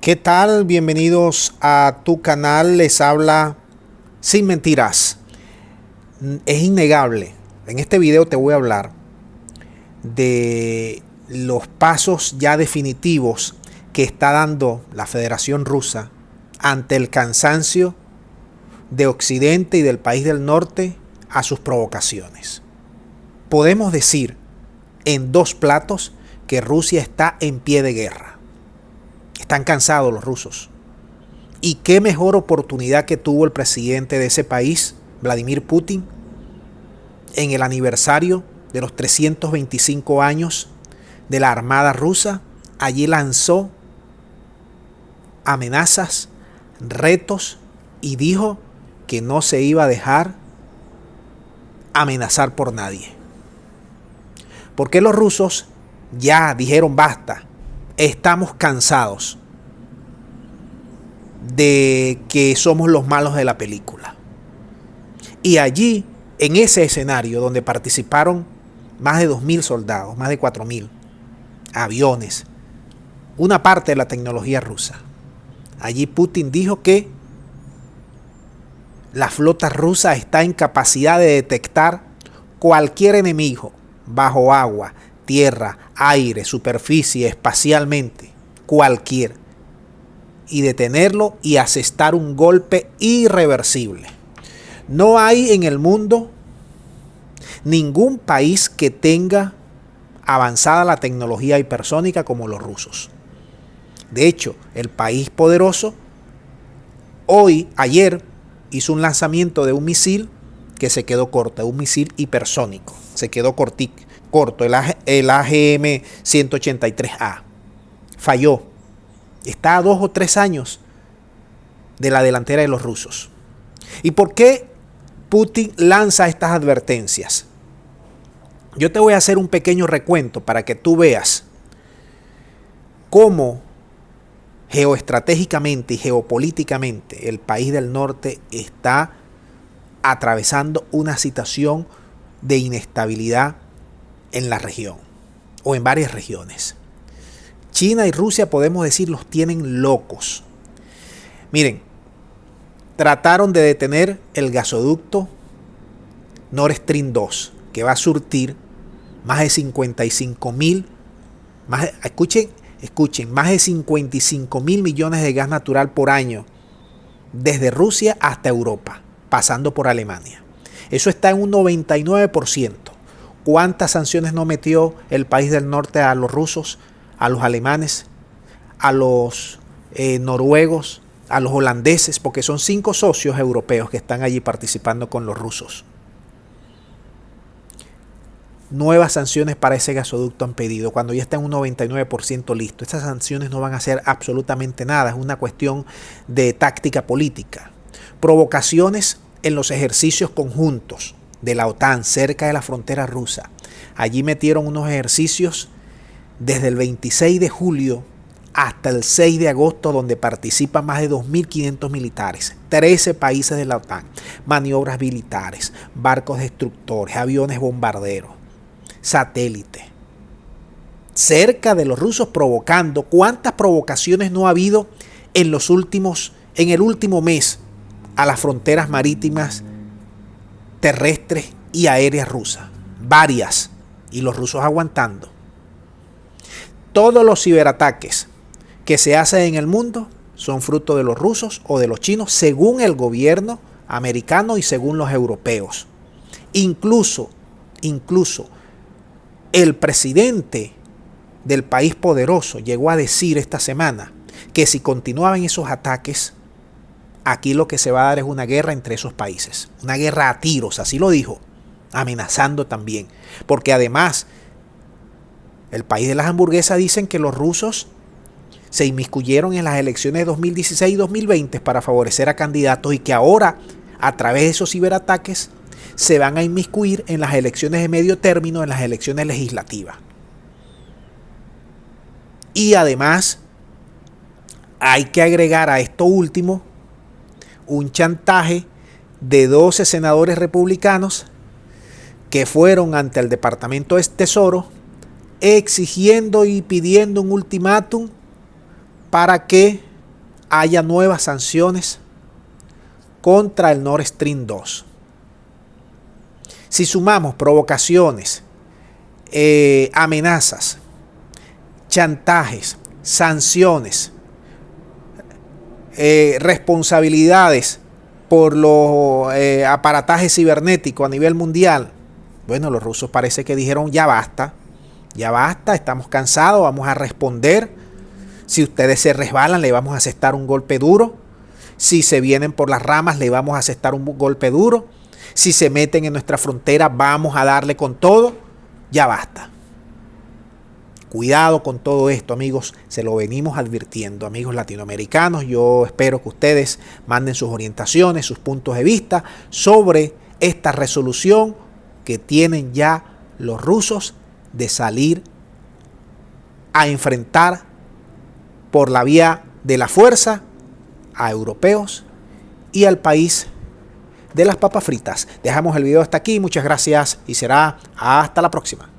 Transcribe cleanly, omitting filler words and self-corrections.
¿Qué tal? Bienvenidos a tu canal. Les habla Sin Mentiras. Es innegable. En este video te voy a hablar de los pasos ya definitivos que está dando la Federación Rusa ante el cansancio de Occidente y del país del norte a sus provocaciones. Podemos decir en dos platos que Rusia está en pie de guerra. Están cansados los rusos. ¿Y qué mejor oportunidad que tuvo el presidente de ese país, Vladimir Putin, en el aniversario de los 325 años de la Armada rusa? Allí lanzó amenazas, retos y dijo que no se iba a dejar amenazar por nadie. Porque los rusos ya dijeron basta. Estamos cansados de que somos los malos de la película. Y allí, en ese escenario donde participaron más de 2.000 soldados, más de 4.000 aviones, una parte de la tecnología rusa, allí Putin dijo que la flota rusa está en capacidad de detectar cualquier enemigo bajo agua, tierra, aire, superficie, espacialmente, cualquier, y detenerlo y asestar un golpe irreversible. No hay en el mundo ningún país que tenga avanzada la tecnología hipersónica como los rusos. De hecho, el país poderoso ayer hizo un lanzamiento de un misil que se quedó corto, un misil hipersónico, se quedó corto, el AGM-183A. Falló. Está a 2 o 3 años de la delantera de los rusos. ¿Y por qué Putin lanza estas advertencias? Yo te voy a hacer un pequeño recuento para que tú veas cómo geoestratégicamente y geopolíticamente el país del norte está atravesando una situación de inestabilidad en la región o en varias regiones. China y Rusia, podemos decir, los tienen locos. Miren, trataron de detener el gasoducto Nord Stream 2, que va a surtir más de 55.000, escuchen, más de 55.000 millones de gas natural por año, desde Rusia hasta Europa, pasando por Alemania. Eso está en un 99%. ¿Cuántas sanciones no metió el país del norte a los rusos, a los alemanes, a los noruegos, a los holandeses? Porque son 5 socios europeos que están allí participando con los rusos. Nuevas sanciones para ese gasoducto han pedido cuando ya está en un 99% listo. Estas sanciones no van a hacer absolutamente nada. Es una cuestión de táctica política. Provocaciones en los ejercicios conjuntos de la OTAN cerca de la frontera rusa. Allí metieron unos ejercicios desde el 26 de julio hasta el 6 de agosto, donde participan más de 2.500 militares, 13 países de la OTAN, maniobras militares, barcos destructores, aviones bombarderos, satélites, cerca de los rusos, provocando. ¿Cuántas provocaciones no ha habido en el último mes a las fronteras marítimas, terrestres y aéreas rusas? Varias, y los rusos aguantando. Todos los ciberataques que se hacen en el mundo son fruto de los rusos o de los chinos, según el gobierno americano y según los europeos. Incluso el presidente del país poderoso llegó a decir esta semana que si continuaban esos ataques, aquí lo que se va a dar es una guerra entre esos países, una guerra a tiros, así lo dijo, amenazando también, porque además el país de las hamburguesas dicen que los rusos se inmiscuyeron en las elecciones de 2016 y 2020 para favorecer a candidatos y que ahora, a través de esos ciberataques, se van a inmiscuir en las elecciones de medio término, en las elecciones legislativas. Y además, hay que agregar a esto último un chantaje de 12 senadores republicanos que fueron ante el Departamento de Tesoro exigiendo y pidiendo un ultimátum para que haya nuevas sanciones contra el Nord Stream 2. Si sumamos provocaciones, amenazas, chantajes, sanciones, responsabilidades por los aparatajes cibernéticos a nivel mundial, bueno, los rusos parece que dijeron ya basta, estamos cansados, vamos a responder. Si ustedes se resbalan, le vamos a asestar un golpe duro. Si se vienen por las ramas, le vamos a asestar un golpe duro. Si se meten en nuestra frontera, vamos a darle con todo. Ya basta. Cuidado con todo esto, amigos. Se lo venimos advirtiendo, amigos latinoamericanos. Yo espero que ustedes manden sus orientaciones, sus puntos de vista sobre esta resolución que tienen ya los rusos de salir a enfrentar por la vía de la fuerza a europeos y al país de las papas fritas. Dejamos el video hasta aquí. Muchas gracias y será hasta la próxima.